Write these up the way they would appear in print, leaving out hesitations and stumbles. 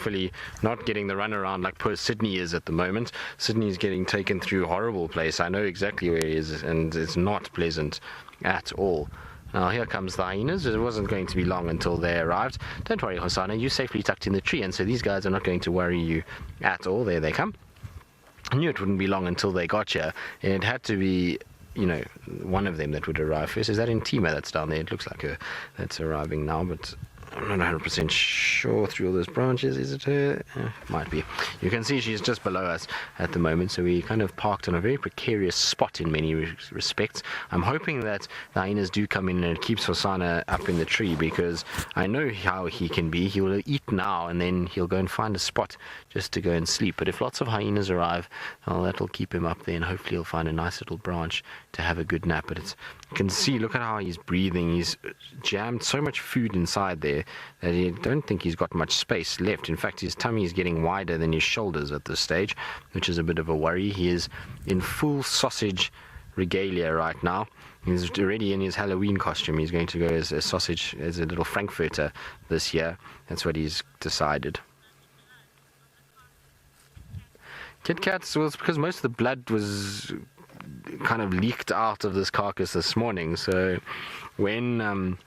thankfully not getting the runaround like poor Sydney is at the moment. Sydney is getting taken through a horrible place. I know exactly where he is, and it's not pleasant at all. Now here comes the hyenas. It wasn't going to be long until they arrived. Don't worry, Hosana, you're safely tucked in the tree, and so these guys are not going to worry you at all. There they come. I knew it wouldn't be long until they got here, and it had to be, you know, one of them that would arrive first. Is that Intima that's down there? It looks like her that's arriving now, but I'm not 100% sure through all those branches. Is it her? Might be. You can see she's just below us at the moment, so we kind of parked on a very precarious spot in many respects. I'm hoping that the hyenas do come in and it keeps Hosana up in the tree, because I know how he can be. He will eat now and then he'll go and find a spot just to go and sleep. But if lots of hyenas arrive, well, that'll keep him up there, and hopefully he'll find a nice little branch to have a good nap. But you can see, look at how he's breathing. He's jammed so much food inside there that I don't think he's got much space left. In fact, his tummy is getting wider than his shoulders at this stage, which is a bit of a worry. He is in full sausage regalia right now. He's already in his Halloween costume. He's going to go as a sausage, as a little Frankfurter this year. That's what he's decided. Kit Kats was because most of the blood was kind of leaked out of this carcass this morning. So when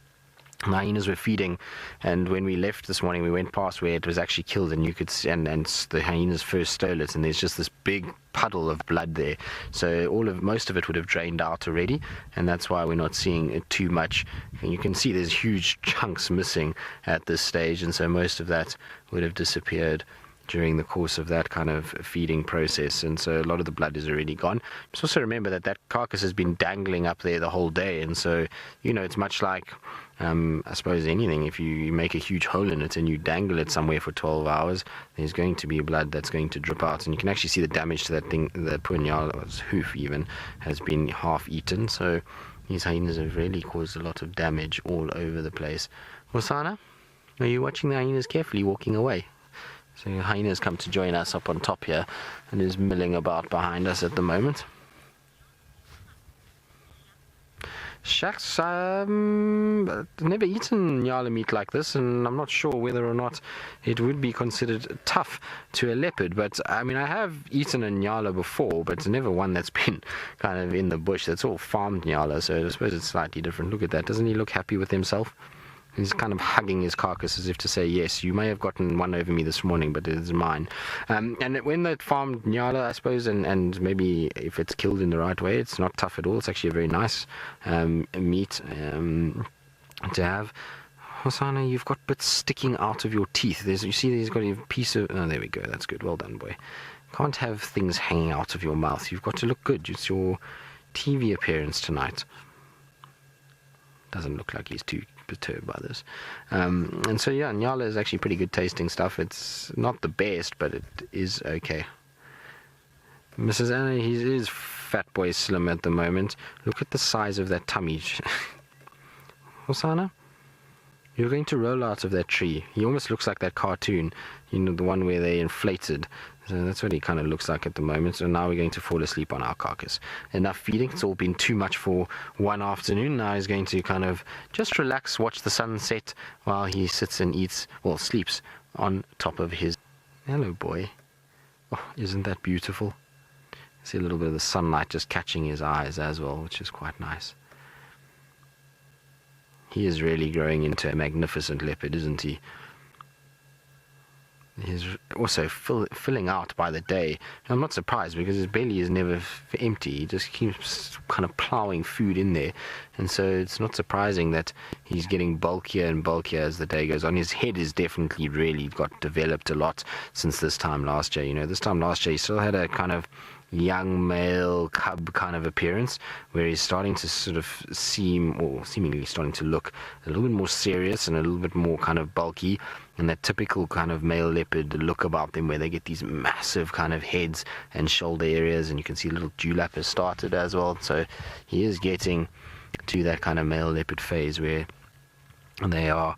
hyenas were feeding, and when we left this morning, we went past where it was actually killed, and you could see, and the hyenas first stole it, and there's just this big puddle of blood there. So most of it would have drained out already, and that's why we're not seeing it too much. And you can see there's huge chunks missing at this stage, and so most of that would have disappeared during the course of that kind of feeding process, and so a lot of the blood is already gone. Just also remember that carcass has been dangling up there the whole day, and so, you know, it's much like I suppose anything. If you make a huge hole in it and you dangle it somewhere for 12 hours, there's going to be blood that's going to drip out, and you can actually see the damage to that thing. The poor Nyala's hoof even has been half eaten, so these hyenas have really caused a lot of damage all over the place. Hosana, are you watching the hyenas carefully walking away? So hyenas come to join us up on top here, and is milling about behind us at the moment. Shucks, I've never eaten nyala meat like this, and I'm not sure whether or not it would be considered tough to a leopard. But I mean, I have eaten a nyala before, but it's never one that's been kind of in the bush. That's all farmed nyala, so I suppose it's slightly different. Look at that. Doesn't he look happy with himself? He's kind of hugging his carcass as if to say, yes, you may have gotten one over me this morning, but it is mine. And when that farmed nyala, I suppose, and maybe if it's killed in the right way, it's not tough at all. It's actually a very nice meat to have. Hosana, you've got bits sticking out of your teeth. You see he's got a piece of... Oh, there we go. That's good. Well done, boy. Can't have things hanging out of your mouth. You've got to look good. It's your TV appearance tonight. Doesn't look like he's too perturbed by this, and so yeah, nyala is actually pretty good tasting stuff. It's not the best, but it is okay. Mrs. Anna, he is fat boy slim at the moment. Look at the size of that tummy. Hosana, you're going to roll out of that tree. He almost looks like that cartoon, you know, the one where they inflated. So that's what he kind of looks like at the moment. So now we're going to fall asleep on our carcass. Enough feeding. It's all been too much for one afternoon. Now he's going to kind of just relax, watch the sun set while he sits and eats, well, sleeps on top of his... Hello, boy. Oh, isn't that beautiful? See a little bit of the sunlight just catching his eyes as well, which is quite nice. He is really growing into a magnificent leopard, isn't he? He's also filling out by the day. I'm not surprised, because his belly is never empty. He just keeps kind of plowing food in there, and so it's not surprising that he's getting bulkier and bulkier as the day goes on. His head is definitely really got developed a lot since this time last year. You know, this time last year he still had a kind of young male cub kind of appearance, where he's starting to sort of seemingly starting to look a little bit more serious and a little bit more kind of bulky, and that typical kind of male leopard look about them, where they get these massive kind of heads and shoulder areas, and you can see little dewlap has started as well. So he is getting to that kind of male leopard phase where they are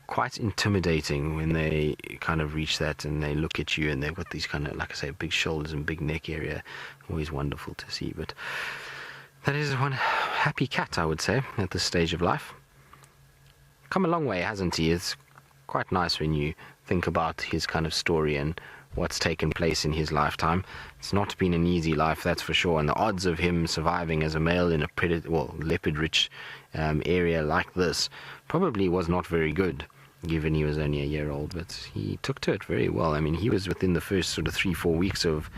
quite intimidating when they kind of reach that, and they look at you, and they've got these kind of, like I say, big shoulders and big neck area. Always wonderful to see. But that is one happy cat, I would say, at this stage of life. Come a long way, hasn't he? It's quite nice when you think think about his kind of story and what's taken place in his lifetime. It's not been an easy life, that's for sure, and the odds of him surviving as a male in a leopard-rich area like this probably was not very good, given he was only a year old, but he took to it very well. I mean, he was within the first sort of 3-4 weeks of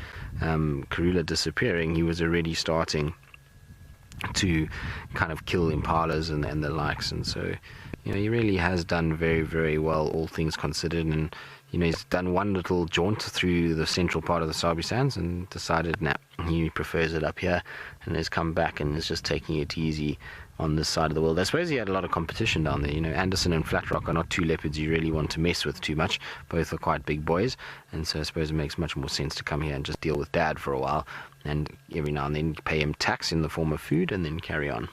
Karula disappearing, he was already starting to kind of kill impalas and the likes, and so, you know, he really has done very, very well, all things considered. And you know, he's done one little jaunt through the central part of the Sabi Sands and decided, nah, he prefers it up here, and has come back and is just taking it easy on this side of the world. I suppose he had a lot of competition down there. You know, Anderson and Flatrock are not two leopards you really want to mess with too much. Both are quite big boys, and so I suppose it makes much more sense to come here and just deal with Dad for a while, and every now and then pay him tax in the form of food, and then carry on.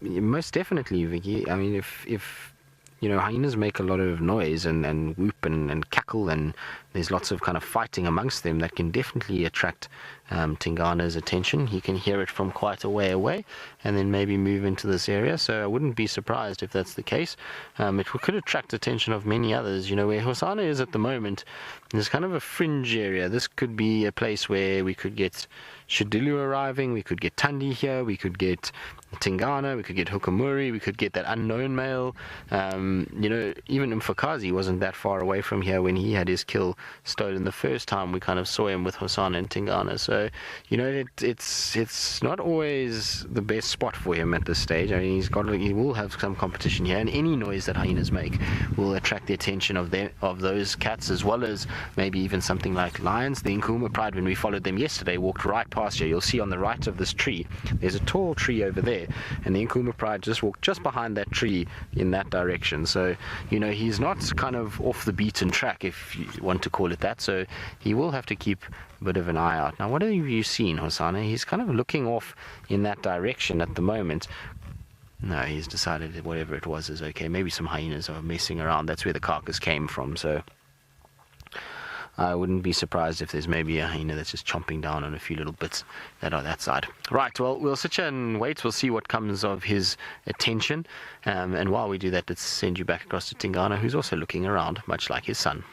Most definitely, Vicky. I mean, if you know, hyenas make a lot of noise and whoop and cackle, and there's lots of kind of fighting amongst them, that can definitely attract Tingana's attention. He can hear it from quite a way away and then maybe move into this area, so I wouldn't be surprised if that's the case. It could attract attention of many others. You know, where Hosana is at the moment, there's kind of a fringe area. This could be a place where we could get Shadilu arriving, we could get Tandi here, we could get Tingana, we could get Hukamuri, we could get that unknown male. You know, even Mfakazi wasn't that far away from here when he had his kill stolen the first time we kind of saw him with Hosana and Tingana. So, you know, it's not always the best spot for him at this stage. I mean, he will have some competition here, and any noise that hyenas make will attract the attention of those cats, as well as maybe even something like lions. The Nkuhuma Pride, when we followed them yesterday, walked right past you. You'll see on the right of this tree, there's a tall tree over there, and the Nkuhuma Pride just walked just behind that tree in that direction. So, you know, he's not kind of off the beaten track, if you want to call it that, so he will have to keep a bit of an eye out. Now, what have you seen, Hosana? He's kind of looking off in that direction at the moment. No, he's decided that whatever it was is okay. Maybe some hyenas are messing around. That's where the carcass came from, so I wouldn't be surprised if there's maybe a hyena that's just chomping down on a few little bits that are that side. Right, well, we'll sit here and wait. We'll see what comes of his attention. And while we do that, let's send you back across to Tingana, who's also looking around, much like his son.